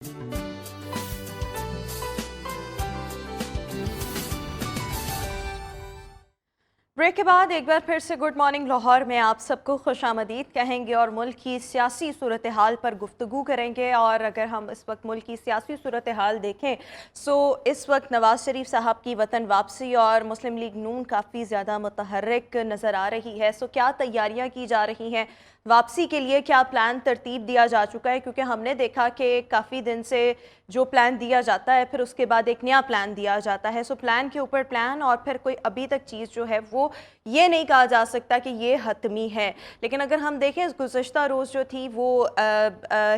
Break के बाद एक बार फिर से गुड मॉर्निंग लाहौर में आप सबको खुशामदीद कहेंगे और मुल्क की सियासी सूरत हाल पर गुफ्तगू करेंगे। और अगर हम इस वक्त मुल्क की सियासी सूरत हाल देखें तो इस वक्त नवाज़ शरीफ साहब की वतन वापसी और मुस्लिम लीग नून काफ़ी ज़्यादा मुतहर्रिक नज़र आ रही है। क्या तैयारियाँ की जा रही हैं वापसी के लिए, क्या प्लान तरतीब दिया जा चुका है? क्योंकि हमने देखा कि काफ़ी दिन से जो प्लान दिया जाता है फिर उसके बाद एक नया प्लान दिया जाता है। प्लान के ऊपर प्लान और फिर कोई अभी तक चीज़ जो है वो ये नहीं कहा जा सकता कि ये हतमी है। लेकिन अगर हम देखें गुज़श्ता रोज़ जो थी वो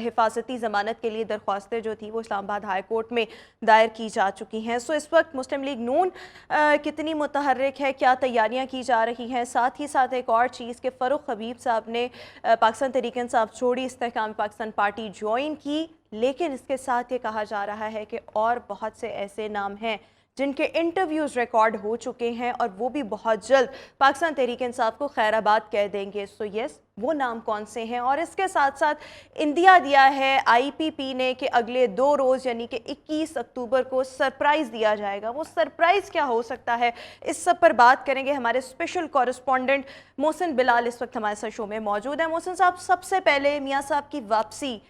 हिफाजती ज़मानत के लिए दरख्वास्तें जो थी वो इस्लामाबाद हाई कोर्ट में दायर की जा चुकी हैं। इस वक्त मुस्लिम लीग नून कितनी मुतहर्रिक है, क्या तैयारियाँ की जा रही हैं? साथ ही साथ एक और चीज़ कि फ़ारूक हबीब साहब ने पाकिस्तान तहरीक-ए-इंसाफ छोड़ी, इस्तेहकाम पाकिस्तान पार्टी ज्वाइन की, लेकिन इसके साथ ये कहा जा रहा है कि और बहुत से ऐसे नाम हैं जिनके इंटरव्यूज़ रिकॉर्ड हो चुके हैं और वो भी बहुत जल्द पाकिस्तान तहरीक-ए-इंसाफ को खैराबाद कह देंगे। यस, वो नाम कौन से हैं? और इसके साथ साथ इंदिया दिया है IPP ने कि अगले 2 रोज़ यानी कि 21 अक्टूबर को सरप्राइज़ दिया जाएगा। वो सरप्राइज़ क्या हो सकता है, इस सब पर बात करेंगे। हमारे स्पेशल कॉरेस्पॉन्डेंट मोहसिन बिलाल इस वक्त हमारे साथ शो में मौजूद है। मोहसिन साहब, सबसे पहले मियाँ साहब की वापसी,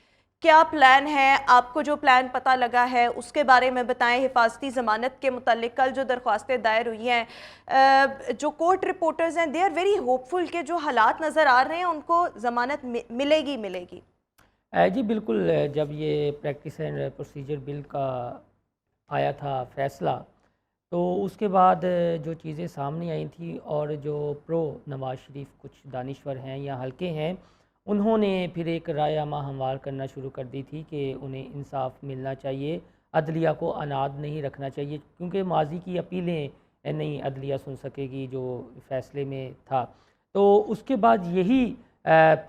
क्या प्लान है? आपको जो प्लान पता लगा है उसके बारे में बताएं। हिफाजती ज़मानत के मुतालिक कल जो दरख्वास्तें दायर हुई हैं, जो कोर्ट रिपोर्टर्स हैं दे आर वेरी होपफुल के जो हालात नज़र आ रहे हैं उनको ज़मानत मिलेगी। जी बिल्कुल। जब ये प्रैक्टिस एंड प्रोसीजर बिल का आया था फ़ैसला, तो उसके बाद जो चीज़ें सामने आई थी और जो प्रो नवाज़ शरीफ कुछ दानिश्वर हैं या हल्के हैं, उन्होंने फिर एक राय आमा हमवार करना शुरू कर दी थी कि उन्हें इंसाफ मिलना चाहिए, अदलिया को अनाद नहीं रखना चाहिए, क्योंकि माजी की अपीलें नहीं अदलिया सुन सकेगी जो फ़ैसले में था। तो उसके बाद यही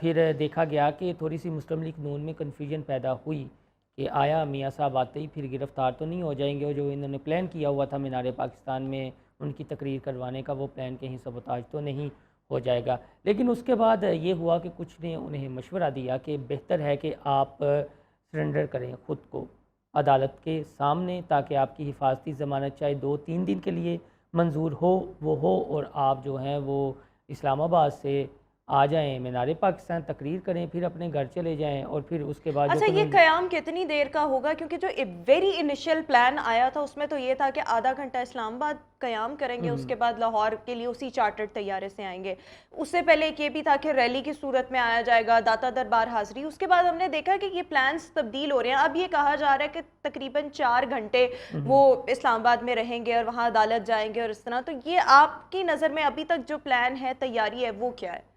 फिर देखा गया कि थोड़ी सी मुस्लिम लीग नून में कन्फ्यूजन पैदा हुई कि आया मियाँ साहब आते ही फिर गिरफ़्तार तो नहीं हो जाएंगे, और जो इन्होंने प्लान किया हुआ था मीनार पाकिस्तान में उनकी तकरीर करवाने का, वो प्लान कहीं सबोताज तो नहीं हो जाएगा। लेकिन उसके बाद ये हुआ कि कुछ ने उन्हें मशवरा दिया कि बेहतर है कि आप सरेंडर करें ख़ुद को अदालत के सामने, ताकि आपकी हिफाजती ज़मानत चाहे 2-3 दिन के लिए मंजूर हो वो हो, और आप जो हैं वो इस्लामाबाद से आ जाएं, मीनार पाकिस्तान तकरीर करें, फिर अपने घर चले जाएं, और फिर उसके बाद अच्छा, ये क़याम कितनी देर का होगा? क्योंकि जो वेरी इनिशियल प्लान आया था उसमें तो ये था कि आधा घंटा इस्लामाबाद क़याम करेंगे, उसके बाद लाहौर के लिए उसी चार्टर्ड तैयारे से आएंगे। उससे पहले एक ये भी था कि रैली की सूरत में आया जाएगा, दाता दरबार हाज़िरी। उसके बाद हमने देखा कि ये प्लान्स तब्दील हो रहे हैं। अब ये कहा जा रहा है कि तकरीबन 4 घंटे वो इस्लामाबाद में रहेंगे और वहाँ अदालत जाएंगे और इस तरह। तो ये आपकी नज़र में अभी तक जो प्लान है, तैयारी है, वो क्या है?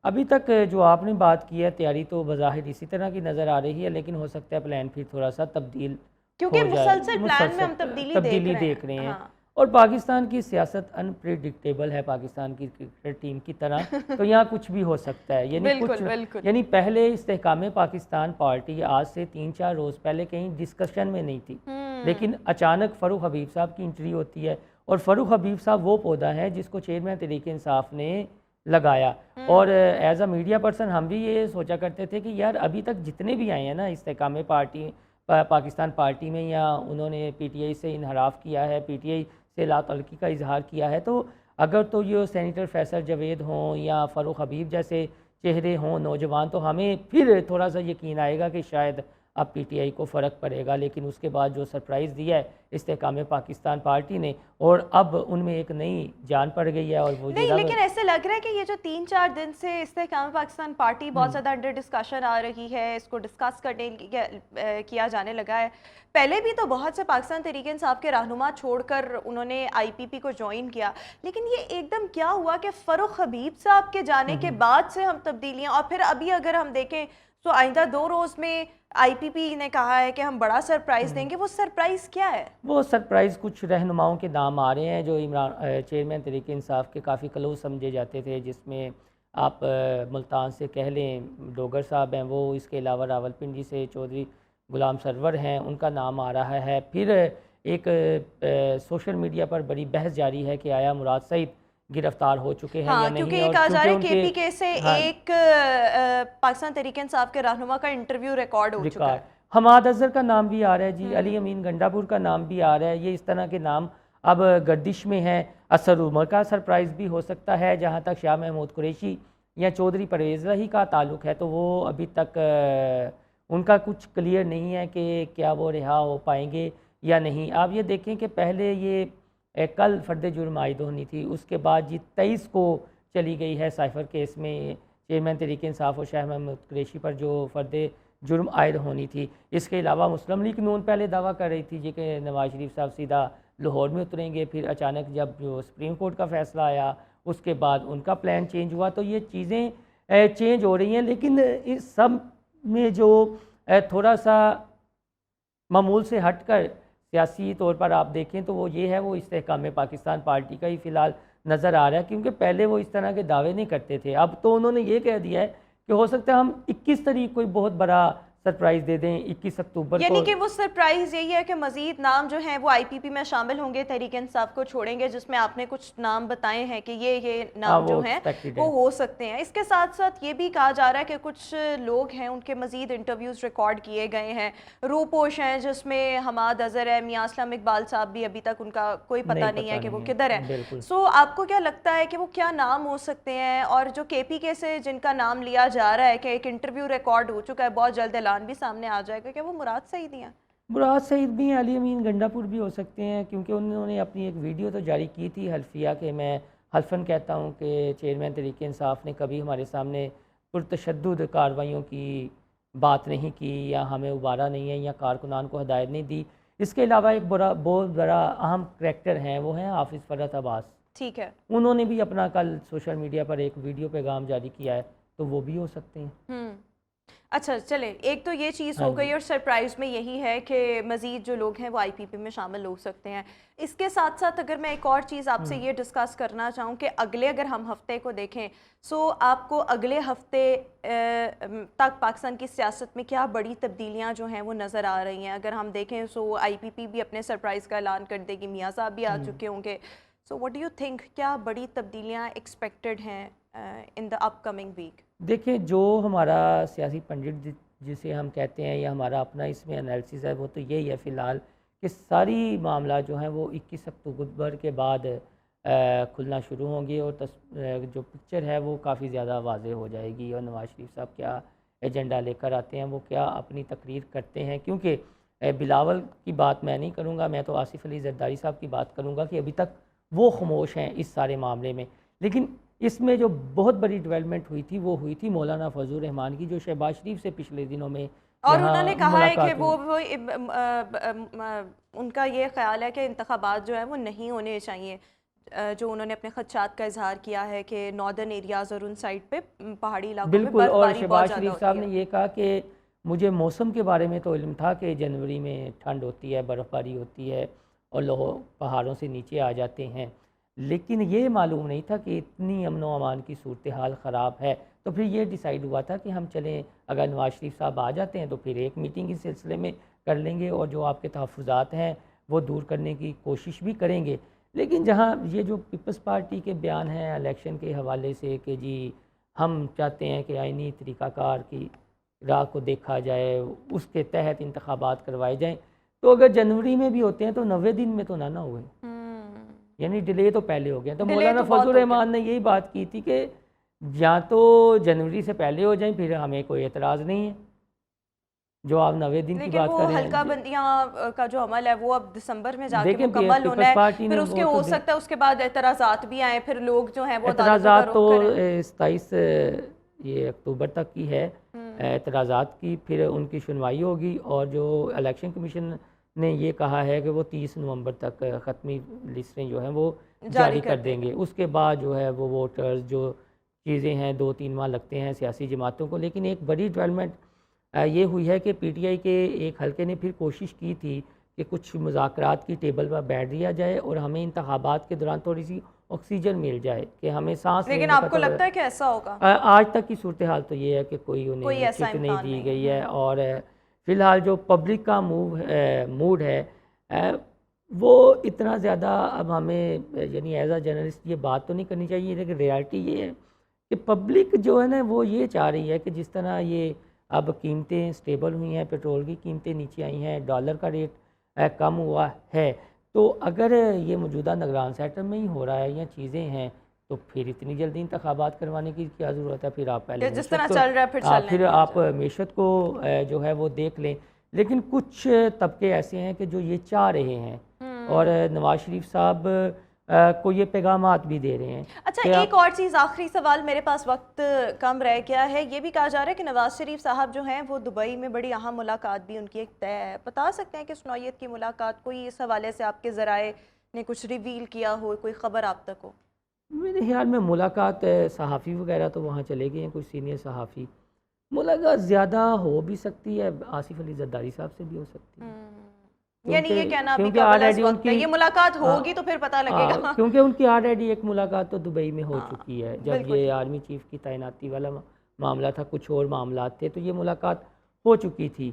अभी तक जो आपने बात की है तैयारी तो बज़ाहिर इसी तरह की नज़र आ रही है, लेकिन हो सकता है प्लान फिर थोड़ा सा तब्दील क्योंकि हो जाए। मुसलसल प्लान में हम तब्दीली देख रहे हैं। हाँ। और पाकिस्तान की सियासत अनप्रिडिक्टेबल है, पाकिस्तान की क्रिकेट टीम की तरह। तो यहाँ कुछ भी हो सकता है। यानी पहले इस्तेहकाम पाकिस्तान पार्टी आज से 3-4 रोज़ पहले कहीं डिस्कशन में नहीं थी, लेकिन अचानक फ़ारूक हबीब साहब की एंट्री होती है। और फ़ारूक हबीब साहब वो पौधा है जिसको चेयरमैन तहरीक-ए-इंसाफ ने लगाया। और एज अ मीडिया पर्सन हम भी ये सोचा करते थे कि यार अभी तक जितने भी आए हैं ना इस्तेहकाम पार्टी पाकिस्तान पार्टी में, या उन्होंने PTI से इनहराफ किया है, PTI से लातल्की का इजहार किया है, तो अगर तो ये सेनेटर फैसल जावेद हों या फ़ारूक हबीब जैसे चेहरे हों नौजवान, तो हमें फिर थोड़ा सा यकीन आएगा कि शायद अब PTI को फ़र्क पड़ेगा। लेकिन उसके बाद जो सरप्राइज़ दिया है इस्तेहकाम पाकिस्तान पार्टी ने, और अब उनमें एक नई जान पड़ गई है। और वो नहीं, लेकिन ऐसे लग रहा है कि ये जो 3-4 दिन से इस्तेहकाम पाकिस्तान पार्टी बहुत ज़्यादा अंडर डिस्कशन आ रही है, इसको डिस्कस करने किया जाने लगा है। पहले भी तो बहुत से पाकिस्तान तहरीक-ए-इंसाफ के रहनुमा छोड़कर उन्होंने IPP को ज्वाइन किया, लेकिन ये एकदम क्या हुआ कि फ़ारूक हबीब साहब के जाने के बाद से हम तब्दीलियाँ, और फिर अभी अगर हम देखें तो आइंदा 2 रोज़ में IPP ने कहा है कि हम बड़ा सरप्राइज़ देंगे। वो सरप्राइज़ क्या है? वो सरप्राइज़ कुछ रहनुमाओं के नाम आ रहे हैं जो चेयरमैन तहरीक-ए-इंसाफ के काफ़ी क्लोज समझे जाते थे, जिसमें आप मुल्तान से कह लें डोगर साहब हैं वो, इसके अलावा रावलपिंडी से चौधरी गुलाम सरवर हैं, उनका नाम आ रहा है। फिर एक सोशल मीडिया पर बड़ी बहस जारी है कि आया मुराद सईद गिरफ्तार हो चुके हैं या नहीं। क्योंकि ये कहा जा रहा है KPK से एक पाकिस्तान तहरीक-ए-इंसाफ के रहनुमा का इंटरव्यू रिकॉर्ड हो चुका है। हमाद अजहर का नाम भी आ रहा है जी, अली अमीन गंडापुर का नाम भी आ रहा है, ये इस तरह के नाम अब गर्दिश में है। असर उमर का सरप्राइज़ भी हो सकता है। जहाँ तक शाह महमूद कुरैशी या चौधरी परवेज़ रही का ताल्लुक़ है तो वो अभी तक उनका कुछ क्लियर नहीं है कि क्या वो रिहा हो पाएंगे या नहीं। आप ये देखें कि पहले ये कल फ़र्द जुर्म आयद होनी थी, उसके बाद जी 23 को चली गई है साइफ़र केस में चेयरमैन तहरीक इंसाफ और शाह महमूद कुरैशी पर जो फ़र्द जुर्म आयद होनी थी। इसके अलावा मुस्लिम लीग नून पहले दावा कर रही थी जी कि नवाज शरीफ साहब सीधा लाहौर में उतरेंगे, फिर अचानक जब जो सुप्रीम कोर्ट का फ़ैसला आया उसके बाद उनका प्लान चेंज हुआ। तो ये चीज़ें चेंज हो रही हैं, लेकिन इस सब में जो थोड़ा सा मामूल से हटकर सियासी तौर पर आप देखें तो वो ये है, वो इस्तेहकाम पाकिस्तान पार्टी का ही फ़िलहाल नज़र आ रहा है, क्योंकि पहले वो इस तरह के दावे नहीं करते थे। अब तो उन्होंने ये कह दिया है कि हो सकता है हम 21 तारीख को बहुत बड़ा सरप्राइज़ दे दें, 21 अक्टूबर यानी को। कि वो सरप्राइज यही है कि मजीद नाम जो हैं वो आईपीपी में शामिल होंगे, तहरीक इंसाफ को छोड़ेंगे, जिसमें आपने कुछ नाम बताए हैं कि ये हाँ, नाम जो वो हैं एक्सपेक्टेड वो है। हो सकते हैं। इसके साथ साथ ये भी कहा जा रहा है कि कुछ लोग हैं उनके मजीद इंटरव्यूज़ रिकॉर्ड किए गए हैं, रूपोश हैं जिसमें हमाद अजहर है, मियां असलम इकबाल साहब भी अभी तक उनका कोई पता नहीं है कि वो किधर है। बिल्कुल। सो आपको क्या लगता है कि वो क्या नाम हो सकते हैं, और जो केपीके से जिनका नाम लिया जा रहा है कि एक इंटरव्यू रिकॉर्ड हो चुका है, बहुत जल्द ऐलान भी सामने आ जाएगा, क्या वो मुराद सईद ही हैं? मुराद सईद भी हैं, अली अमीन गंडापुर भी हो सकते हैं, क्योंकि उन्होंने अपनी एक वीडियो तो जारी की थी हल्फिया कि मैं हल्फन कहता हूँ कि चेयरमैन तहरीक इंसाफ ने कभी हमारे सामने पुरतशद्दुद कार्रवाइयों की बात नहीं की या हमें उबारा नहीं है या कारकुनान को हदायत नहीं दी। इसके अलावा एक बहुत बड़ा अहम करैक्टर हैं, वो हैं हाफिज़ फ़रहत अब्बास। ठीक है। उन्होंने भी अपना कल सोशल मीडिया पर एक वीडियो पैगाम जारी किया है, तो वो भी हो सकते हैं। अच्छा, चले, एक तो ये चीज़ हाँ हो जी। गई, और सरप्राइज़ में यही है कि मज़ीद जो लोग हैं वो आईपीपी में शामिल हो सकते हैं। इसके साथ साथ अगर मैं एक और चीज़ आपसे ये डिस्कस करना चाहूँ कि अगले अगर हम हफ्ते को देखें, सो आपको अगले हफ्ते तक पाकिस्तान की सियासत में क्या बड़ी तब्दीलियाँ जो हैं वो नज़र आ रही हैं? अगर हम देखें सो आईपीपी भी अपने सरप्राइज़ का ऐलान कर देगी, मियाँ साहब भी आ चुके होंगे। So what do you think, क्या बड़ी तब्दीलियाँ एक्सपेक्टेड हैं इन द अपकमिंग वीक? देखिए, जो हमारा सियासी पंडित जिसे हम कहते हैं या हमारा अपना इसमें एनालिसिस है, वो तो यही है फ़िलहाल कि सारी मामला जो हैं वो 21 अक्टूबर के बाद खुलना शुरू होंगे और जो पिक्चर है वो काफ़ी ज़्यादा वाज़ेह हो जाएगी, और नवाज़ शरीफ साहब क्या एजेंडा लेकर आते हैं, वो क्या अपनी तकरीर करते हैं। क्योंकि बिलावल की बात मैं नहीं करूँगा, मैं तो आसिफ अली जरदारी साहब की बात करूँगा कि अभी तक वो खामोश हैं इस सारे मामले में। लेकिन इसमें जो बहुत बड़ी डेवलपमेंट हुई थी, वो हुई थी मौलाना फजल रहमान की, जो शहबाज शरीफ से पिछले दिनों में और यहाँ उन्होंने कहा है कि मुलाकात वो हुई। उनका ये ख्याल है कि इंतखाबात जो है वो नहीं होने चाहिए। जो उन्होंने अपने खदशात का इजहार किया है कि नॉर्दर्न एरियाज़ और उन साइड पे पहाड़ी इलाकों में बिल्कुल, और बर्फबारी बहुत शहबाज ज़्यादा शरीफ साहब होती ने है। ये कहा कि मुझे मौसम के बारे में तो इल्म था कि जनवरी में ठंड होती है, बर्फ़बारी होती है और लोग पहाड़ों से नीचे आ जाते हैं, लेकिन ये मालूम नहीं था कि इतनी अमन व अमान की सूरत हाल ख़राब है। तो फिर ये डिसाइड हुआ था कि हम चलें, अगर नवाज शरीफ साहब आ जाते हैं तो फिर एक मीटिंग इस सिलसिले में कर लेंगे और जो आपके तहफ़्फ़ुज़ात हैं वो दूर करने की कोशिश भी करेंगे। लेकिन जहाँ ये जो पीपल्स पार्टी के बयान हैं इलेक्शन के हवाले से कि जी हम चाहते हैं कि आइनी तरीक़ाकार की राह को देखा जाए, उसके तहत इंतखाबात करवाए जाएँ, तो अगर जनवरी में भी होते हैं तो 90 दिन में तो ना हुए, यानी डिले तो पहले हो गया। तो डिले मौलाना तो बहुत फजल हो गया। रहमान ने यही बात की थी कि या तो जनवरी से पहले हो जाएं, फिर हमें कोई एतराज़ नहीं है, जो आप 90 दिन की लेकिन बात वो कर रहे हल्का हैं। बंदियाँ का जो अमल है वो अब दिसंबर में जाके देखिए, मुकम्मल होना पीपल्स है, पार्टी ने फिर उसके वो हो तो सकता है उसके बाद एतराज़ात भी आए, फिर लोग जो हैं वो अदालतों का एतराज़ात तो रुख करें। 27 ये अक्टूबर तक की है एतराज़ात की, फिर उनकी सुनवाई होगी, और जो इलेक्शन कमीशन ने ये कहा है कि वो 30 नवंबर तक ख़त्मी लिस्टें जो हैं वो जारी जारी कर कर देंगे। उसके बाद जो है वो वोटर्स जो चीज़ें हैं 2-3 माह लगते हैं सियासी जमातों को। लेकिन एक बड़ी डेवलपमेंट ये हुई है कि पीटीआई के एक हलके ने फिर कोशिश की थी कि कुछ मुज़ाकरात की टेबल पर बैठ दिया जाए और हमें इंतखाबात के दौरान थोड़ी सी ऑक्सीजन मिल जाए, कि हमें सांस लेकिन लेने का आपको थोड़ा। लगता है कि ऐसा होगा? आज तक की सूरत हाल तो ये है कि कोई कोई उन्हें ऐसा चिट नहीं इम्कान दी नहीं गई है। है, और फ़िलहाल जो पब्लिक का मूड है अ, वो इतना ज़्यादा अब हमें यानी एज अ जर्नलिस्ट ये बात तो नहीं करनी चाहिए, लेकिन रियलिटी ये है कि पब्लिक जो है ना वो ये चाह रही है कि जिस तरह ये अब कीमतें स्टेबल हुई हैं, पेट्रोल की कीमतें नीचे आई हैं, डॉलर का रेट कम हुआ है। तो अगर ये मौजूदा निगरान सेटअप में ही हो रहा है या चीज़ें हैं, तो फिर इतनी जल्दी इंतखाबात करवाने की क्या ज़रूरत है? फिर आप पहले कि जिस मीशत तरह को चल रहा है फिर चलने फिर दिया आप जाए। मीशत को जो है वो देख लें। लेकिन कुछ तबके ऐसे हैं कि जो ये चाह रहे हैं और नवाज़ शरीफ साहब को ये पैगामात भी दे रहे हैं अच्छा, कि एक आप और चीज़, आखिरी सवाल, मेरे पास वक्त कम रह गया है। ये भी कहा जा रहा है कि नवाज शरीफ साहब जो हैं वो दुबई में बड़ी अहम मुलाकात भी उनकी एक तय है। बता सकते हैं कि इस नौयत की मुलाकात कोई इस हवाले से आपके ज़राए ने कुछ रिवील किया हो, कोई ख़बर आप तक हो? मेरे ख्याल में मुलाकात सहाफ़ी वगैरह तो वहाँ चले गए हैं, कुछ सीनियर सहाफ़ी। मुलाकात ज़्यादा हो भी सकती है, आसिफ़ अली ज़रदारी साहब से भी हो सकती है। यानी ये क्योंकि कहना अभी क्योंकि काबिल ऑलरेडी वक्त है, उनकी ये मुलाकात हाँ, होगी तो फिर पता लगेगा। क्योंकि उनकी ऑलरेडी एक मुलाकात तो दुबई में हो हाँ, चुकी है। जब बिल्कुल ये ठीक। आर्मी चीफ़ की तैनाती वाला मामला था, कुछ और मामलात थे, तो ये मुलाकात हो चुकी थी।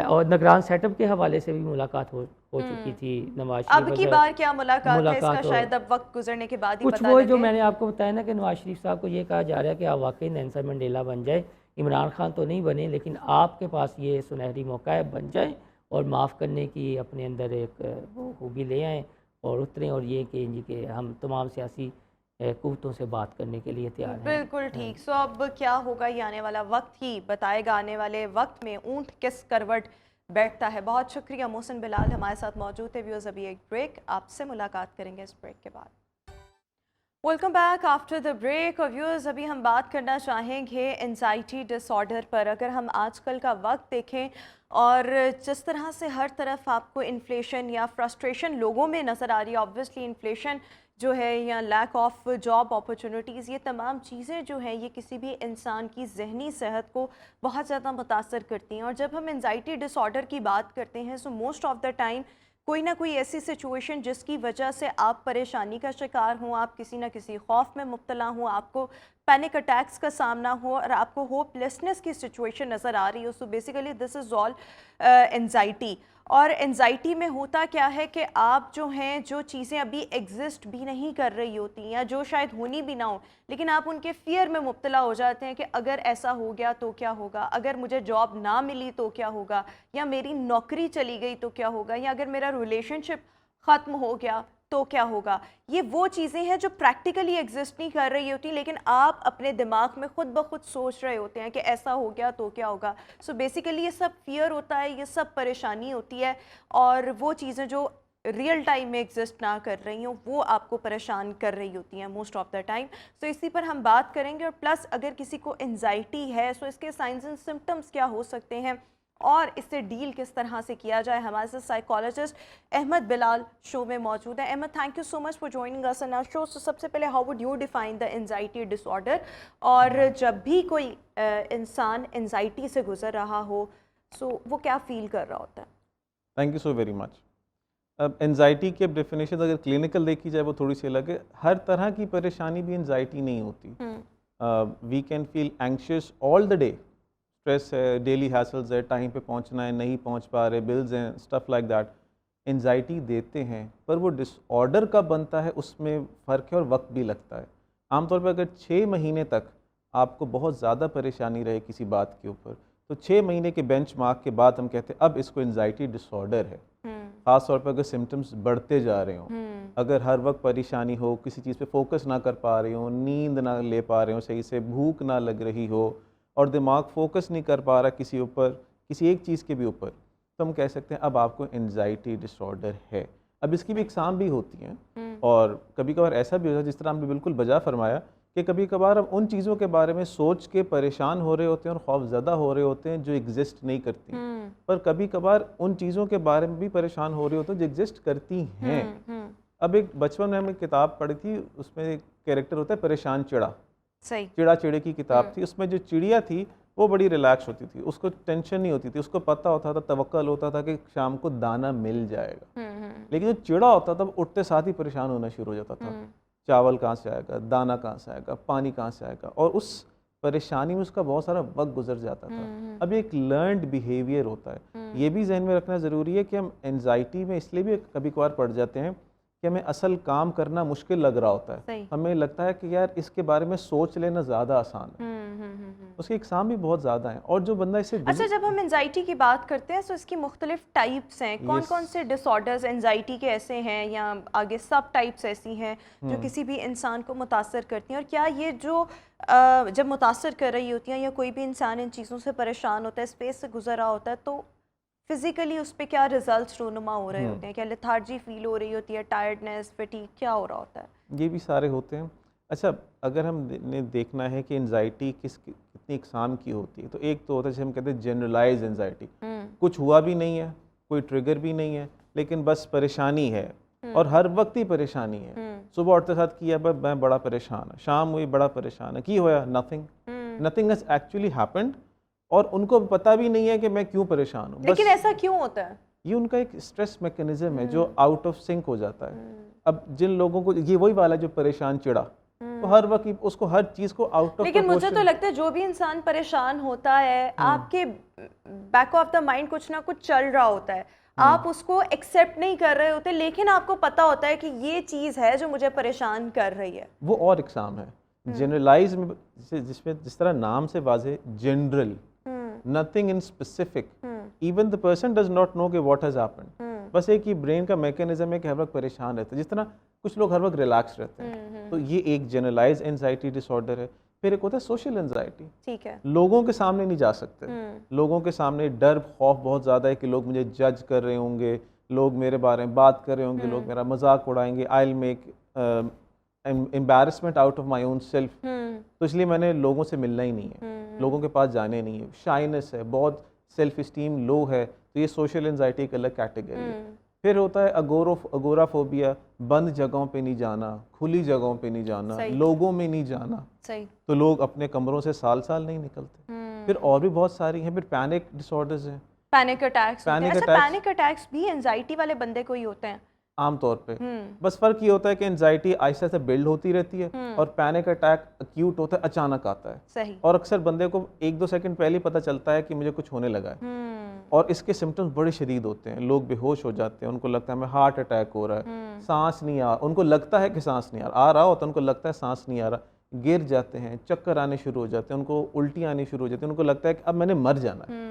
और निगरान सेटअप के हवाले से भी मुलाकात हो चुकी थी नवाज़ शरीफ अब की अगर बार क्या मुलाकात है, इसका मुलाकात हो शायद अब वक्त गुजरने के बाद ही कुछ पता वो जो लगे। मैंने आपको बताया ना कि नवाज़ शरीफ साहब को ये कहा जा रहा है कि आप वाकई नेल्सन मंडेला बन जाए। इमरान खान तो नहीं बने, लेकिन आपके पास ये सुनहरी मौका है, बन जाए और माफ़ करने की अपने अंदर एक वो खूबी ले आएँ और उतरें, और ये कि जी कि हम तमाम सियासी क़ुव्वतों से बात करने के लिए तैयार हैं। बिल्कुल ठीक। सो अब क्या होगा ये आने वाला वक्त ही बताएगा। आने वाले वक्त में ऊंट किस करवट बैठता है। बहुत शुक्रिया मोहसिन बिलाल हमारे साथ मौजूद थे। व्यूअर्स, अभी एक ब्रेक, आपसे मुलाकात करेंगे इस ब्रेक के बाद। Welcome back after the break. और व्यूअर्स, अभी हम बात करना चाहेंगे एंजाइटी डिसऑर्डर पर। अगर हम आजकल का वक्त देखें और जिस तरह से हर तरफ आपको इन्फ्लेशन या फ्रस्ट्रेशन लोगों में नज़र आ रही है, ऑब्वियसली इन्फ्लेशन जो है या लैक ऑफ जॉब अपॉर्चुनिटीज़, ये तमाम चीज़ें जो हैं ये किसी भी इंसान की जहनी सेहत को बहुत ज़्यादा मुतासर करती हैं। और जब हम एंजाइटी डिसऑर्डर की बात करते हैं, so most of the time कोई ना कोई ऐसी सिचुएशन जिसकी वजह से आप परेशानी का शिकार हों, आप किसी ना किसी खौफ में मुब्तला हों, आपको पैनिक अटैक्स का सामना हो और आपको होपलेसनेस की सिचुएशन नज़र आ रही हो। So basically this is all anxiety. और एंजाइटी में होता क्या है कि आप जो हैं, जो चीज़ें अभी एग्जिस्ट भी नहीं कर रही होती या जो शायद होनी भी ना हो, लेकिन आप उनके फियर में मुब्तला हो जाते हैं कि अगर ऐसा हो गया तो क्या होगा, अगर मुझे जॉब ना मिली तो क्या होगा, या मेरी नौकरी चली गई तो क्या होगा, या अगर मेरा रिलेशनशिप ख़त्म हो गया तो क्या होगा। ये वो चीज़ें हैं जो प्रैक्टिकली एग्जिस्ट नहीं कर रही होती, लेकिन आप अपने दिमाग में खुद ब खुद सोच रहे होते हैं कि ऐसा हो गया तो क्या होगा। सो बेसिकली ये सब फियर होता है, ये सब परेशानी होती है, और वो चीज़ें जो रियल टाइम में एग्जिस्ट ना कर रही हों वो आपको परेशान कर रही होती हैं मोस्ट ऑफ द टाइम। सो इसी पर हम बात करेंगे। और प्लस अगर किसी को एंजाइटी है, सो इसके साइंस एंड सिम्टम्स क्या हो सकते हैं और इससे डील किस तरह से किया जाए। हमारे साथ साइकोलॉजिस्ट अहमद बिलाल शो में मौजूद है। Ahmad, thank you so much for joining us in our show. So सबसे पहले, how would you define the anxiety disorder, और जब भी कोई इंसान एंजाइटी से गुजर रहा हो, सो वो क्या फील कर रहा होता है? Thank you so very much. अब एनजाइटी की अब डेफिनेशन अगर क्लिनिकल देखी जाए वो थोड़ी सी अलग है। हर तरह की परेशानी भी एनजाइटी नहीं होती। We can feel anxious all the day, stress है, डेली हैसल्स है, टाइम पे पहुंचना है, नहीं पहुंच पा रहे, बिल्स हैं, स्टफ लाइक दैट, एनजाइटी देते हैं। पर वो डिसऑर्डर कब बनता है उसमें फ़र्क है और वक्त भी लगता है। आमतौर पर अगर 6 महीने तक आपको बहुत ज़्यादा परेशानी रहे किसी बात के ऊपर, तो 6 महीने के बेंचमार्क के बाद हम कहते हैं अब इसको एनजाइटी डिसऑर्डर है। ख़ास तौर पर अगर सिम्टम्स बढ़ते जा रहे हों, अगर हर वक्त परेशानी हो, किसी चीज़ पे फोकस ना कर पा रहे हो, नींद ना ले पा रहे हो सही से, भूख ना लग रही हो और दिमाग फोकस नहीं कर पा रहा किसी ऊपर, किसी एक चीज़ के भी ऊपर, तो हम कह सकते हैं अब आपको एनजाइटी डिसऑर्डर है। अब इसकी भी इकसाम भी होती हैं और कभी कभार ऐसा भी होता है, जिस तरह आपने बिल्कुल बजा फरमाया, कि कभी कभार हम उन चीज़ों के बारे में सोच के परेशान हो रहे होते हैं और खौफज़दा हो रहे होते हैं जो एग्जिस्ट नहीं करती, पर कभी कभार उन चीज़ों के बारे में भी परेशान हो रहे होते हैं जो एग्जिस्ट करती हैं। अब एक बचपन में हमने किताब पढ़ी थी, उसमें एक कैरेक्टर होता है परेशान चिड़ा, सही। चिड़ा चिड़े की किताब थी। उसमें जो चिड़िया थी वो बड़ी रिलैक्स होती थी, उसको टेंशन नहीं होती थी, उसको पता होता था, तवक्कल होता था कि शाम को दाना मिल जाएगा। लेकिन जो चिड़ा होता था वो उठते साथ ही परेशान होना शुरू हो जाता था, चावल कहाँ से आएगा, दाना कहाँ से आएगा, पानी कहाँ से आएगा, और उस परेशानी में उसका बहुत सारा वक्त गुजर जाता था। अब एक लर्नड बिहेवियर होता है, ये भी जहन में रखना ज़रूरी है कि हम एनजाइटी में इसलिए भी कभी कभार पड़ जाते हैं कि हमें असल काम करना मुश्किल लग रहा होता है। सही। हमें लगता है कि यार इसके बारे में सोच लेना ज़्यादा आसान है। उसके इकसाम भी बहुत ज़्यादा हैं और जो बंदा इसे अच्छा, जब हम एंजाइटी की बात करते हैं तो इसकी मुख्तलिफ टाइप्स हैं, कौन कौन से डिसऑर्डर्स एंजाइटी के ऐसे हैं या आगे सब टाइप्स ऐसी हैं जो किसी भी इंसान को मुतासर करती हैं, और क्या ये जो जब मुतासर कर रही होती हैं या कोई भी इंसान इन चीज़ों से परेशान होता है, स्पेस से गुजर रहा होता है, तो फिज़िकली उस पर क्या रिजल्ट्स रूनुमा हो रहे होते हैं? क्या लेथार्जी फील हो रही होती है, टायर्डनेस, फटीग, क्या हो रहा होता है? ये भी सारे होते हैं। अच्छा, अगर हम ने देखना है कि एंजाइटी कितनी इकसाम की होती है, तो एक तो होता है जिसे हम कहते हैं जनरलाइज एंजाइटी। कुछ हुआ भी नहीं है, कोई ट्रिगर भी नहीं है, लेकिन बस परेशानी है और हर वक्त ही परेशानी है। सुबह उठते साथ किया मैं बड़ा परेशान है, शाम हुई बड़ा परेशान है, की होया nothing, nothing has actually happened, और उनको पता भी नहीं है कि मैं क्यों परेशान हूँ। लेकिन ऐसा क्यों होता है? ये उनका एक स्ट्रेस मैकेनिज्म है जो आउट ऑफ सिंक हो जाता है। अब जिन लोगों को ये वही वाला जो परेशान चिड़ा, तो हर वक्त उसको हर चीज को आउट ऑफ, लेकिन मुझे तो लगता है जो भी इंसान परेशान होता है, आपके बैक ऑफ द माइंड कुछ ना कुछ चल रहा होता है, आप उसको एक्सेप्ट नहीं कर रहे होते, लेकिन आपको पता होता है कि ये चीज है जो मुझे परेशान कर रही है। वो और इकसाम है। जनरलाइज में जिसमें जिस तरह नाम से vague, general, nothing in specific, even the person does not know कि व्हाट हैज हैपेंड। बस एक ही ब्रेन का मैकेनिज्म है कि हर वक्त परेशान रहते हैं, जिस तरह कुछ लोग हर वक्त रिलैक्स रहते हैं। तो ये एक जनरलाइज एंजाइटी डिसऑर्डर है। फिर एक होता है सोशल एंजाइटी। ठीक है। लोगों के सामने नहीं जा सकते, लोगों के सामने डर खौफ बहुत ज़्यादा है कि लोग मुझे जज कर रहे होंगे, लोग मेरे बारे में बात कर रहे होंगे, लोग मेरा मजाक उड़ाएंगे, I will make embarrassment out of my own self. तो इसलिए मैंने लोगों से मिलना ही नहीं है, लोगों के पास जाने नहीं है। शाइनेस है, बहुत सेल्फ इस्टीम लो है, तो ये सोशल एंजाइटी एक अलग कैटेगरी है। फिर होता है अगोराफोबिया, बंद जगहों पे नहीं जाना, खुली जगहों पे नहीं जाना, लोगों में नहीं जाना। सही। तो लोग अपने कमरों से साल साल नहीं निकलते। फिर और भी बहुत सारी हैं। फिर पैनिक डिसऑर्डर्स हैं, पैनिक अटैक्स। पैनिक अटैक्स भी एंजाइटी वाले बंदे को ही होते हैं आमतौर पे। बस फर्क ये होता है कि एंजाइटी आहिस्ता से बिल्ड होती रहती है और पैनिक अटैक एक्यूट होता है, अचानक आता है। सही। और अक्सर बंदे को 1-2 सेकंड पहले पता चलता है कि मुझे कुछ होने लगा है, और इसके सिम्टम्स बड़े शदीद होते हैं। लोग बेहोश हो जाते हैं, उनको लगता है हमें हार्ट अटैक हो रहा है, सांस नहीं आ, उनको लगता है कि सांस नहीं आ रहा होता, उनको लगता है सांस नहीं आ रहा, गिर जाते हैं, चक्कर आने शुरू हो जाते हैं, उनको उल्टियाँ आनी शुरू हो जाती हैं, उनको लगता है कि अब मैंने मर जाना है।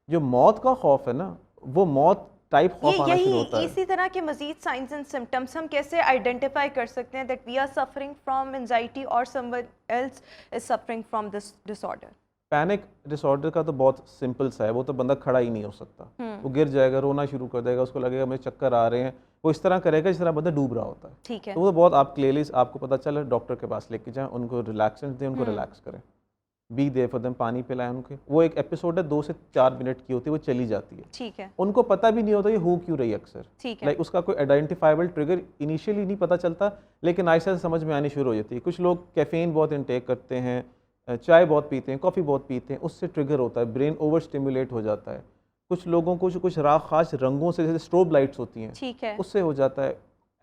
जो मौत का खौफ है ना, वो मौत टाइप खौफ आना शुरू होता है। इसी तरह के मजीद साइंस एंड सिम्टम्स हम कैसे आइडेंटिफाई कर सकते हैं that we are suffering from anxiety और someone else is suffering from this disorder? Panic disorder का तो बहुत सिंपल सा है, वो तो बंदा खड़ा ही नहीं हो सकता, वो गिर जाएगा, रोना शुरू कर देगा, उसको लगेगा मुझे चक्कर आ रहे हैं, वो इस तरह करेगा जिस तरह बंदा डूब रहा होता है। ठीक है। तो वो तो बहुत आप क्लियरली आपको पता चले, डॉक्टर के पास लेके जाएं, उनको रिलैक्सेंट दें, उनको रिलैक्स करें, बी देयर फॉर देम, पानी पिलाएं उनके। वो एक एपिसोड है 2 से 4 मिनट की होती है, वो चली जाती है। ठीक है। उनको पता भी नहीं होता ये हो क्यों रही अक्सर। ठीक है। लाइक उसका कोई आइडेंटिफाइबल ट्रिगर इनिशियली नहीं पता चलता, लेकिन आहिस्ता से समझ में आनी शुरू हो जाती है। कुछ लोग कैफीन बहुत इंटेक करते हैं, चाय बहुत पीते हैं, कॉफ़ी बहुत पीते हैं, उससे ट्रिगर होता है, ब्रेन ओवर स्टिमुलेट हो जाता है। कुछ लोगों को कुछ खास रंगों से, जैसे स्ट्रोब लाइट्स होती हैं, ठीक है, उससे हो जाता है।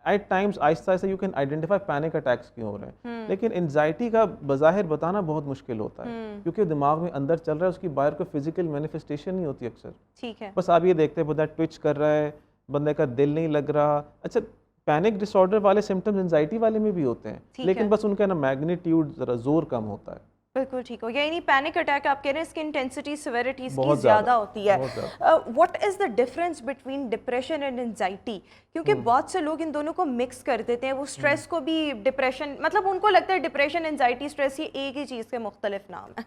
Eight times Aahista Aahista you can identify panic attacks क्यों हो रहे हैं। लेकिन एंजाइटी का बज़ाहिर बताना बहुत मुश्किल होता है, क्योंकि दिमाग में अंदर चल रहा है, उसकी बाहर कोई फिजिकल मैनिफेस्टेशन नहीं होती अक्सर। ठीक है। बस आप ये देखते हैं बंदा ट्विच कर रहा है, बंदे का दिल नहीं लग रहा। अच्छा, पैनिक डिसऑर्डर वाले सिम्टम्स एंजाइटी वाले में भी होते हैं, लेकिन बस उनका ना मैग्नीट्यूड ज़रा जोर कम होता है। बिल्कुल ठीक हो गया। यानी पैनिक अटैक आप कह रहे हैं इसकी इंटेंसिटी सिविरिटी इसकी ज़्यादा होती है। What is the difference between depression and anxiety? क्योंकि बहुत से लोग इन दोनों को मिक्स कर देते हैं, वो स्ट्रेस को भी डिप्रेशन, मतलब उनको लगता है डिप्रेशन एंजाइटी स्ट्रेस ये एक ही चीज़ के मुख्तलिफ नाम है।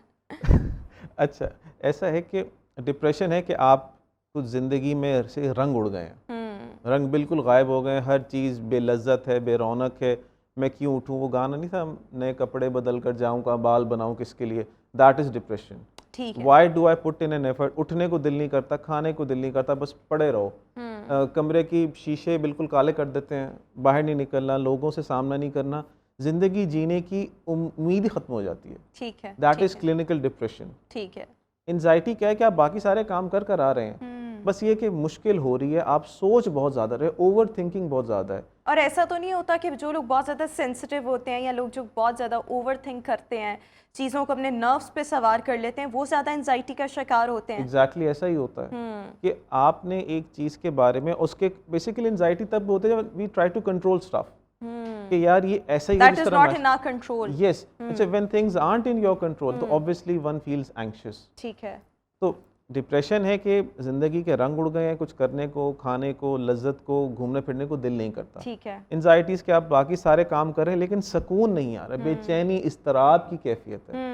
अच्छा, ऐसा है कि डिप्रेशन है कि आप कुछ ज़िंदगी में से रंग उड़ गए हैं, रंग बिल्कुल गायब हो गए हैं, हर चीज़ बेलज्जत है, बेरौनक है। मैं क्यों उठूँ, वो गाना नहीं था, नए कपड़े बदल कर जाऊँ, का बाल बनाऊँ किसके लिए, दैट इज़ डिप्रेशन। ठीक है। Why do I put in an effort? उठने को दिल नहीं करता, खाने को दिल नहीं करता, बस पड़े रहो। कमरे की शीशे बिल्कुल काले कर देते हैं, बाहर नहीं निकलना, लोगों से सामना नहीं करना, ज़िंदगी जीने की उम्मीद ही ख़त्म हो जाती है। ठीक है। That is clinical depression. ठीक है। एंजाइटी क्या है कि आप बाकी सारे काम कर आ रहे हैं, बस ये कि मुश्किल हो रही है, आप सोच बहुत ज़्यादा रहे, ओवर थिंकिंग बहुत ज़्यादा है, और ऐसा तो नहीं होता कि जो लोग बहुत ज़्यादा सेंसिटिव होते हैं या लोग जो बहुत ज़्यादा ओवर थिंक करते हैं, चीज़ों को अपने नर्व्स पे सवार कर लेते हैं, वो ज़्यादा एंजाइटी का शिकार होते हैं? एग्जैक्टली ऐसा ही होता है कि आपने एक चीज़ के बारे में, उसके बेसिकली एंजाइटी तब होती है जब we try to control stuff, कि यार ये ऐसा ही that is not in our control. Yes, अच्छा, when things aren't in your control तो ऑब्वियसली वन फील्स एंग्शियस। ठीक है। तो डिप्रेशन है कि ज़िंदगी के रंग उड़ गए हैं, कुछ करने को, खाने को, लज्जत को, घूमने फिरने को दिल नहीं करता। ठीक है। एंजाइटीज़ के आप बाकी सारे काम कर रहे हैं लेकिन सुकून नहीं आ रहा, बेचैनी, इस्तराब की कैफियत है।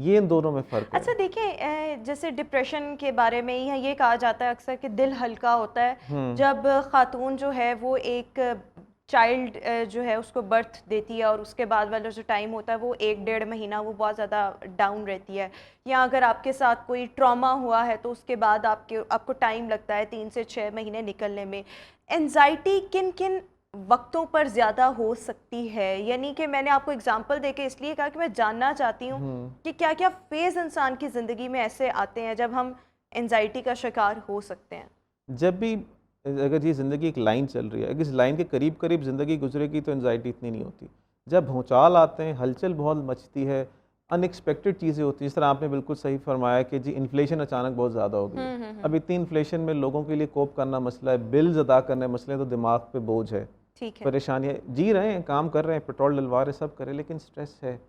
ये इन दोनों में फ़र्क है। अच्छा देखिए, जैसे डिप्रेशन के बारे में ये कहा जाता है अक्सर कि दिल हल्का होता है जब खातून जो है वो एक चाइल्ड जो है उसको बर्थ देती है और उसके बाद वाला जो टाइम होता है वो 1-1.5 महीना वो बहुत ज़्यादा डाउन रहती है। या अगर आपके साथ कोई ट्रॉमा हुआ है तो उसके बाद आपको टाइम लगता है 3 से 6 महीने निकलने में। एंजाइटी किन किन वक्तों पर ज़्यादा हो सकती है? यानी कि मैंने आपको एग्जांपल देके इसलिए कहा कि मैं जानना चाहती हूँ कि क्या क्या फेज़ इंसान की ज़िंदगी में ऐसे आते हैं जब हम एंजाइटी का शिकार हो सकते हैं। जब भी अगर ये ज़िंदगी एक लाइन चल रही है, अगर इस लाइन के करीब करीब ज़िंदगी गुजरेगी तो एंजाइटी इतनी नहीं होती। जब भूचाल आते हैं, हलचल बहुत मचती है, अनएक्सपेक्टेड चीज़ें होती हैं, जिस तरह आपने बिल्कुल सही फरमाया कि जी इन्फ्लेशन अचानक बहुत ज़्यादा हो गई है। अब इतनी इन्फ्लेशन में लोगों के लिए कोप करना मसला है, बिल्स अदा करने मसले, तो दिमाग पे बोझ है, ठीक है। परेशानियाँ, जी रहे हैं, काम कर रहे हैं, पेट्रोल डलवा रहे हैं, सब करें, लेकिन स्ट्रेस है,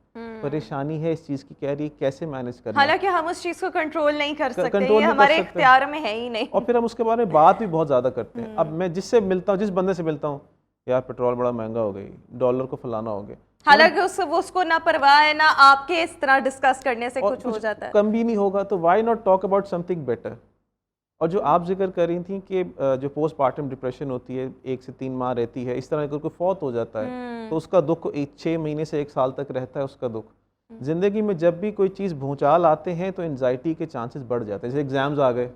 परेशानी है इस चीज़ की, कह रही है कैसे मैनेज करना है। हालांकि हम उस चीज़ को कंट्रोल नहीं कर सकते, कंट्रोल ये नहीं कर हमारे सकते। इख्तियार में है ही नहीं। और फिर हम उसके बारे में बात भी बहुत ज़्यादा करते हैं। अब मैं जिससे मिलता हूँ, जिस बंदे से मिलता हूँ, यार पेट्रोल बड़ा महंगा हो गई, डॉलर को फलाना हो गया, हालांकि उसको ना परवाह है ना आपके इस तरह डिस्कस करने से और कुछ हो जाता है। कम भी नहीं होगा, तो why not talk about something better. और जो आप जिक्र कर रही थी कि जो पोस्टपार्टम डिप्रेशन होती है 1 से 3 माह रहती है, इस तरह अगर कोई फौत हो जाता है तो उसका दुख 6 महीने से 1 साल तक रहता है। उसका दुख ज़िंदगी में जब भी कोई चीज़ भूचाल आते हैं तो एंजाइटी के चांसेस बढ़ जाते हैं। जैसे एग्ज़ाम्स आ गए,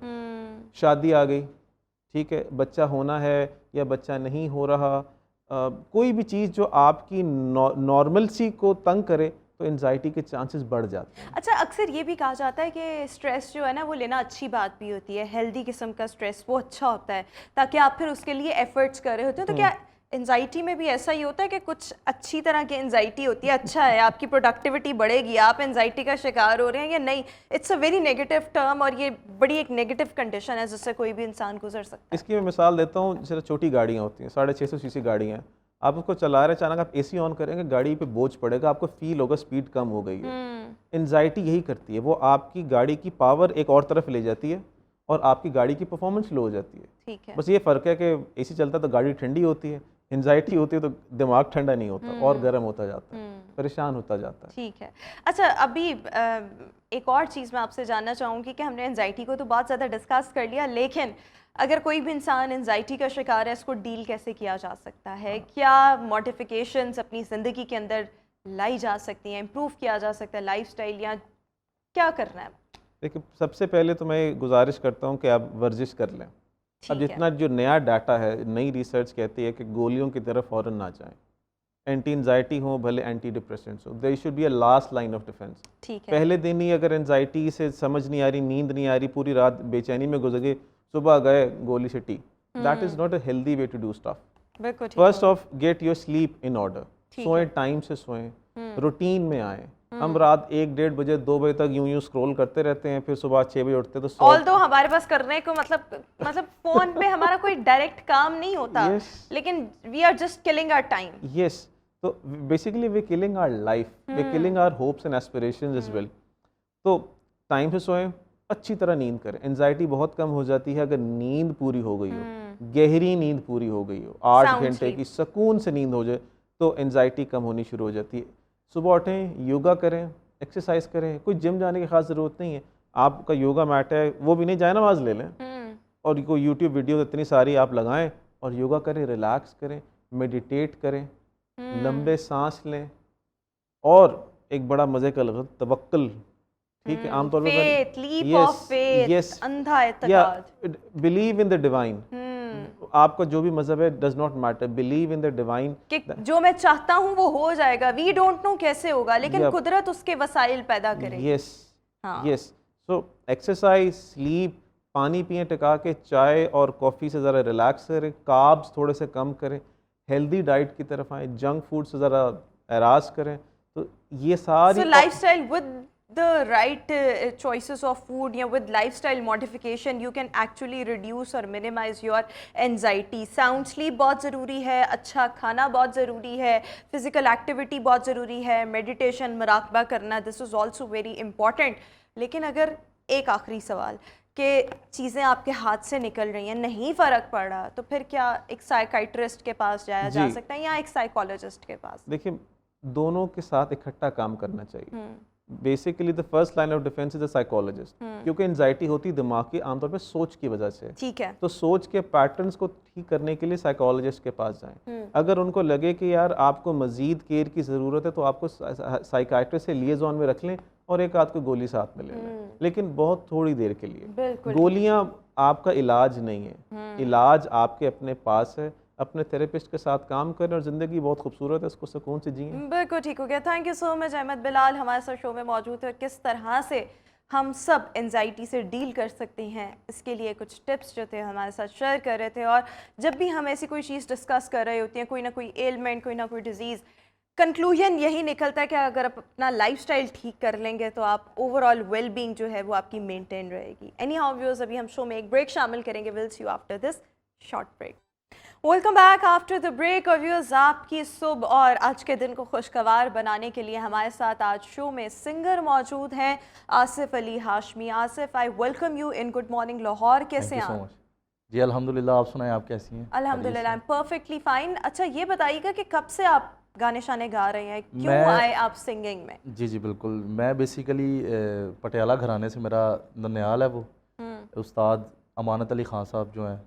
शादी आ गई, ठीक है, बच्चा होना है या बच्चा नहीं हो रहा, कोई भी चीज़ जो आपकी नॉर्मलसी को तंग करे तो एंजाइटी के चांसेस बढ़ जाते हैं। अच्छा, अक्सर ये भी कहा जाता है कि स्ट्रेस जो है ना वो लेना अच्छी बात भी होती है, हेल्दी किस्म का स्ट्रेस वो अच्छा होता है ताकि आप फिर उसके लिए एफर्ट्स कर रहे होते हो। तो क्या एंजाइटी में भी ऐसा ही होता है कि कुछ अच्छी तरह की एंजाइटी होती है, अच्छा है, आपकी प्रोडक्टिविटी बढ़ेगी, आप एंजाइटी का शिकार हो रहे हैं, या नहीं it's a very negative term और ये बड़ी एक नेगेटिव कंडीशन है जिससे कोई भी इंसान गुजर सकता है? इसकी मैं मिसाल देता हूँ, जैसे छोटी गाड़ियाँ होती हैं, 650 सीसी गाड़ियाँ हैं, आप उसको चला रहे, अचानक आप एसी ऑन करेंगे, गाड़ी पे बोझ पड़ेगा, आपको फील होगा स्पीड कम हो गई है। एंजाइटी यही करती है, वो आपकी गाड़ी की पावर एक और तरफ ले जाती है और आपकी गाड़ी की परफॉर्मेंस लो हो जाती है। ठीक है। बस ये फ़र्क है कि एसी चलता है तो गाड़ी ठंडी होती है, एंजाइटी होती है तो दिमाग ठंडा नहीं होता और गर्म होता जाता है, परेशान होता जाता है। ठीक है। अच्छा, अभी एक और चीज़ मैं आपसे जानना चाहूँगी कि हमने एंजाइटी को तो बहुत ज़्यादा डिस्कस कर लिया, लेकिन अगर कोई भी इंसान एंजाइटी का शिकार है, इसको डील कैसे किया जा सकता है? क्या मॉडिफिकेशंस अपनी ज़िंदगी के अंदर लाई जा सकती हैं, इम्प्रूव किया जा सकता है लाइफस्टाइल, या क्या करना है? देखिए, सबसे पहले तो मैं गुजारिश करता हूँ कि आप वर्जिश कर लें। अब जितना जो नया डाटा है, नई रिसर्च कहती है कि गोलियों की तरफ फ़ौरन ना जाएं, एंटी एंजाइटी हो भले एंटी डिप्रेसेंट्स हो, there should be a last line of defence. ठीक है। पहले दिन ही अगर एंजाइटी से समझ नहीं आ रही, नींद नहीं आ रही, पूरी रात बेचैनी में गुजर गई, सुबह गए गोली सिटी, that is not a healthy way to do stuff. बिल्कुल ठीक। First of get your sleep in order, सोएं टाइम से सोएं, रूटीन में आएँ। हम रात 1-1:30 बजे 2 बजे तक यूं स्क्रॉल करते रहते हैं, फिर सुबह 6 बजे उठते, तो ऑल्दो हमारे पास करने को मतलब फोन पे हमारा कोई डायरेक्ट काम नहीं होता, लेकिन we are just killing our time. Yes, तो basically we killing our life, we killing our hopes and aspirations as well. तो टाइम से सोएं, अच्छी तरह नींद करें। एंजाइटी बहुत कम हो जाती है अगर नींद पूरी हो गई हो, गहरी नींद पूरी हो गई हो, 8 घंटे की सुकून से नींद हो जाए तो एंजाइटी कम होनी शुरू हो जाती है। सुबह उठें, योगा करें, एक्सरसाइज करें, कोई जिम जाने की खास ज़रूरत नहीं है, आपका योगा मैट है वो भी नहीं, जाए नमाज ले लें और कोई यूट्यूब वीडियो इतनी सारी आप लगाएं और योगा करें, रिलैक्स करें, मेडिटेट करें, लंबे सांस लें, और एक बड़ा मज़े का लफ्ज़ तवक्कुल, ठीक है, आमतौर पर बिलीव इन द डिवाइन। आपका जो भी मजहब है does not matter, believe in the divine, जो मैं चाहता हूँ वो हो जाएगा, वी डोंट नो कैसे होगा, लेकिन कुदरत उसके वसाइल पैदा करेगी। Yes yes, so exercise, sleep, पानी पिएं टिका के, चाय और कॉफ़ी से ज़रा रिलैक्स करें, कार्ब्स थोड़े से कम करें, हेल्दी डाइट की तरफ आएँ, जंक फूड से ज़रा एराज़ करें। तो ये सारी So lifestyle with the right choices of food या with lifestyle modification you can actually reduce or minimize your anxiety. Sound sleep बहुत ज़रूरी है, अच्छा खाना बहुत ज़रूरी है, physical activity बहुत ज़रूरी है, meditation मुराक़बा करना, this is also very important. लेकिन अगर एक आखिरी सवाल कि चीज़ें आपके हाथ से निकल रही हैं, नहीं फ़र्क पड़ रहा, तो फिर क्या एक साइकाइट्रिस्ट के पास जाया जा जी। सकता है या एक साइकोलॉजिस्ट के पास? देखिए, दोनों के साथ इकट्ठा काम करना चाहिए। Basically the first line of defence is the psychologist, क्योंकि एंजाइटी होती दिमाग की आमतौर पे सोच की वजह से। ठीक है। तो सोच के पैटर्न्स को ठीक करने के लिए साइकोलॉजिस्ट के पास जाएं। अगर उनको लगे कि यार आपको मजीद केयर की ज़रूरत है तो आपको साइकाइट्रिस्ट से लिएजॉन में रख लें और एक आध को गोली साथ में ले लें, लेकिन बहुत थोड़ी देर के लिए। बिल्कुल। गोलियां आपका इलाज नहीं है, इलाज आपके अपने पास है। अपने थेरेपिस्ट के साथ काम करें और ज़िंदगी बहुत खूबसूरत है, उसको सुकून से जिएं। बिल्कुल ठीक हो गया। Thank you so much. Ahmed Bilal हमारे साथ शो में मौजूद है। किस तरह से हम सब एंजाइटी से डील कर सकते हैं, इसके लिए कुछ टिप्स जो थे हमारे साथ शेयर कर रहे थे। और जब भी हम ऐसी कोई चीज़ डिस्कस कर रहे होते हैं, कोई ना कोई एलमेंट, कोई ना कोई डिजीज़, कंक्लूजन यही निकलता है कि अगर आप अपना लाइफस्टाइल ठीक कर लेंगे तो आप ओवरऑल वेल बीइंग जो है वो आपकी मेंटेन रहेगी। एनी हाउ व्यूअर्स, अभी हम शो में एक ब्रेक शामिल करेंगे। Will see you after this short break. Welcome back after the break. और व्यूअर्स, आपकी सुबह और आज के दिन को खुशगवार बनाने के लिए हमारे साथ आज शो में सिंगर मौजूद हैं, Asif Ali Hashmi. Asif, I welcome you in good morning Lahore. कैसे हैं आप? जी अल्हम्दुलिल्लाह, आप सुनाएं, आप कैसी हैं? अल्हम्दुलिल्लाह, आई एम परफेक्टली फाइन। अच्छा, ये बताइएगा कि कब से आप गाने शाने गा रहे हैं, क्यों आए आप सिंगिंग में? जी जी बिल्कुल, मैं बेसिकली पटियाला घराने से मेरा नन्याल है। वो उस्ताद अमानत अली खान साहब जो हैं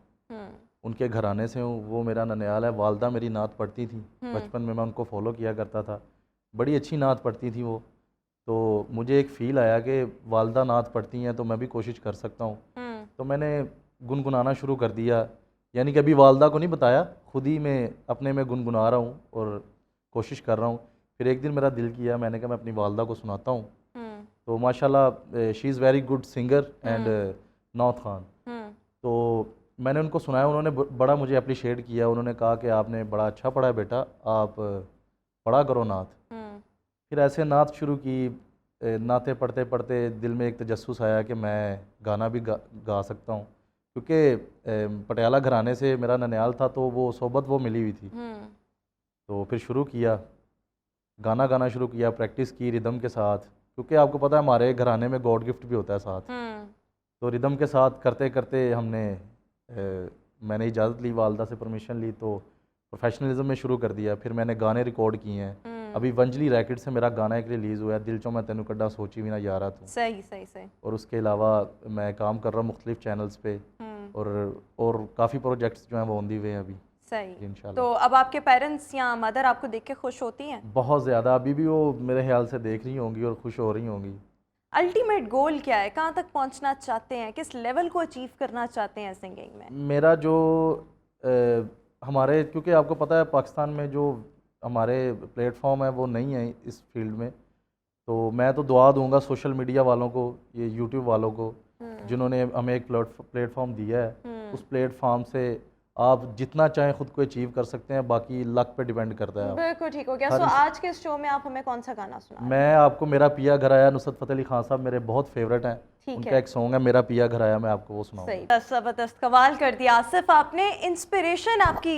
उनके घराने से हूँ, वो मेरा नन्याल है। वालदा मेरी नात पढ़ती थी, बचपन में मैं उनको फॉलो किया करता था, बड़ी अच्छी नात पढ़ती थी वो। तो मुझे एक फ़ील आया कि वालदा नात पढ़ती हैं तो मैं भी कोशिश कर सकता हूँ। तो मैंने गुनगुनाना शुरू कर दिया, यानी कि अभी वालदा को नहीं बताया, खुद ही मैं अपने में गुनगुना रहा हूँ और कोशिश कर रहा हूँ। फिर एक दिन मेरा दिल किया, मैंने कहा मैं अपनी वालदा को सुनाता हूँ। तो माशाल्लाह she is very good singer and नौत खान। तो मैंने उनको सुनाया, उन्होंने बड़ा मुझे अप्रिशिएट किया। उन्होंने कहा कि आपने बड़ा अच्छा पढ़ा है बेटा, आप पढ़ा करो नात। फिर ऐसे नात शुरू की। नाते पढ़ते पढ़ते दिल में एक तजस्सुस आया कि मैं गाना भी गा सकता हूँ, क्योंकि पटियाला घराने से मेरा नन्याल था तो वो सोबत वो मिली हुई थी। तो फिर शुरू किया, गाना गाना शुरू किया, प्रैक्टिस की रिदम के साथ, क्योंकि आपको पता है हमारे घराने में गॉड गिफ्ट भी होता है साथ। तो रिदम के साथ करते करते मैंने इजाज़त ली, वालदा से परमिशन ली, तो प्रोफेशनलिज्म में शुरू कर दिया। फिर मैंने गाने रिकॉर्ड किए हैं। अभी वंजली रैकेट से मेरा गाना एक रिलीज़ हुआ है, दिल चो मैं तेनू कड्डा सोची भी ना यारा तू। सही सही सही। और उसके अलावा मैं काम कर रहा हूँ मुख्तलिफ चैनल्स पे, और काफ़ी प्रोजेक्ट्स जो हैं वो ऑन दी वे हैं अभी। सही इंशाल्लाह। तो अब आपके पेरेंट्स या मदर आपको देख के खुश होती हैं? बहुत ज़्यादा, अभी भी वो मेरे ख्याल से देख रही होंगी और खुश हो रही होंगी। अल्टीमेट गोल क्या है, कहाँ तक पहुँचना चाहते हैं, किस लेवल को अचीव करना चाहते हैं सिंगिंग में? मेरा जो हमारे, क्योंकि आपको पता है पाकिस्तान में जो हमारे प्लेटफॉर्म है वो नहीं है इस फील्ड में, तो मैं तो दुआ दूंगा सोशल मीडिया वालों को, ये यूट्यूब वालों को, जिन्होंने हमें एक प्लेटफॉर्म दिया है। उस प्लेटफॉर्म से आप जितना चाहें खुद को अचीव कर सकते हैं, बाकी लक पे डिपेंड करता है। बिल्कुल ठीक हो गया। सो आज के शो में आप हमें कौन सा गाना सुना? मैं आपको मेरा पिया घर आया, नुसरत फ़तेह अली खान साहब मेरे बहुत फेवरेट हैं, उनका एक सॉन्ग है मेरा पिया घर आया, मैं आपको वो सुनाऊंगा। ज़बरदस्त, कमाल कर दिया आसिफ आपने। इंस्पिरेशन आपकी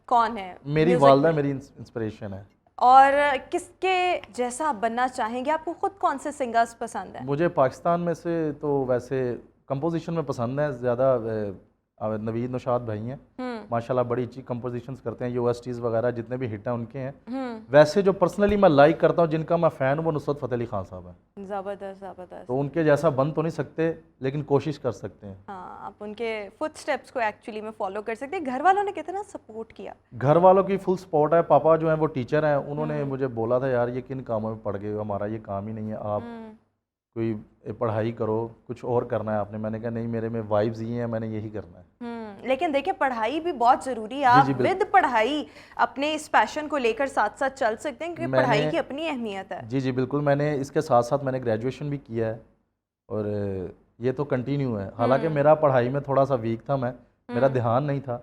कौन है? मेरी वालदा मेरी इंस्पिरेशन है। और किसके जैसा आप बनना चाहेंगे? आपको खुद कौन से सिंगर्स पसंद हैं? मुझे पाकिस्तान में से तो वैसे कंपोजिशन में पसंद है ज़्यादा, नवीद नौशाद भाई हैं, माशाल्लाह बड़ी अच्छी कंपोजिशंस करते हैं, यूएसटीज़ वगैरह जितने भी हिट हैं उनके हैं। वैसे जो पर्सनली मैं लाइक करता हूँ, जिनका मैं फ़ैन हूँ, वो नुसरत फ़तेह अली खान साहब हैं। ज़बरदस्त ज़बरदस्त। तो उनके जैसा बन तो नहीं सकते, लेकिन कोशिश कर सकते हैं। हाँ, आप उनके फुटस्टेप्स को एक्चुअली में फॉलो कर सकते हैं। घर वालों ने कितना सपोर्ट किया? घर वालों की फुल सपोर्ट है। पापा जो हैं वो टीचर हैं, उन्होंने मुझे बोला था यार ये किन कामों में पड़ गए हो, हमारा ये काम ही नहीं है, आप कोई पढ़ाई करो, कुछ और करना है आपने। मैंने कहा नहीं, मेरे में वाइब्स ही हैं, मैंने यही करना है। लेकिन देखिए, पढ़ाई भी बहुत ज़रूरी है। आप विद पढ़ाई अपने इस पैशन को लेकर साथ साथ चल सकते हैं, क्योंकि पढ़ाई की अपनी अहमियत है। जी जी बिल्कुल, मैंने इसके साथ साथ मैंने ग्रेजुएशन भी किया है और ये तो कंटिन्यू है। हालांकि मेरा पढ़ाई में थोड़ा सा वीक था, मेरा ध्यान नहीं था,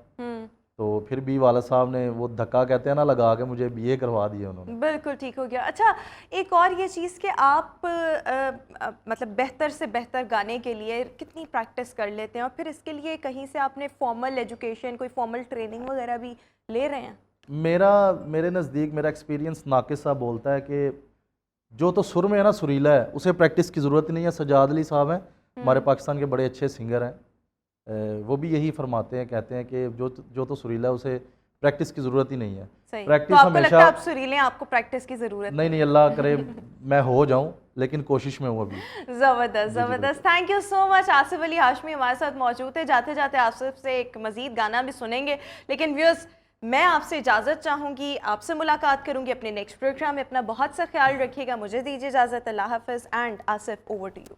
तो फिर भी वालिद साहब ने वो धक्का कहते हैं ना लगा के मुझे बीए करवा दिया उन्होंने। बिल्कुल ठीक हो गया। अच्छा, एक और ये चीज़ कि आप मतलब बेहतर से बेहतर गाने के लिए कितनी प्रैक्टिस कर लेते हैं और फिर इसके लिए कहीं से आपने फॉर्मल एजुकेशन, कोई फॉर्मल ट्रेनिंग वगैरह भी ले रहे हैं? मेरे नज़दीक मेरा एक्सपीरियंस नाकिस साहब बोलता है कि जो तो सुर में है ना सुरीला है उसे प्रैक्टिस की ज़रूरत नहीं है। सजाद अली साहब हैं हमारे पाकिस्तान के बड़े अच्छे सिंगर हैं, वो भी यही फरमाते हैं, कहते हैं कि जो तो सुरीला है उसे प्रैक्टिस की ज़रूरत ही नहीं है। सही। प्रैक्टिस तो आपको लगता है हमेशा आप सुरीले हैं, आपको प्रैक्टिस की ज़रूरत नहीं अल्लाह करे मैं हो जाऊं, लेकिन कोशिश में हूँ अभी। ज़बरदस्त ज़बरदस्त। Thank you so much. Asif Ali Hashmi हमारे साथ मौजूद है। जाते जाते आसिफ से एक मज़ीद गाना भी सुनेंगे, लेकिन व्यूअर्स मैं आपसे इजाज़त चाहूँगी, आपसे मुलाकात करूँगी अपने नेक्स्ट प्रोग्राम में। अपना बहुत सा ख्याल रखिएगा। मुझे दीजिए इजाज़त। अल्लाह हाफ़िज़ and Asif, over to you.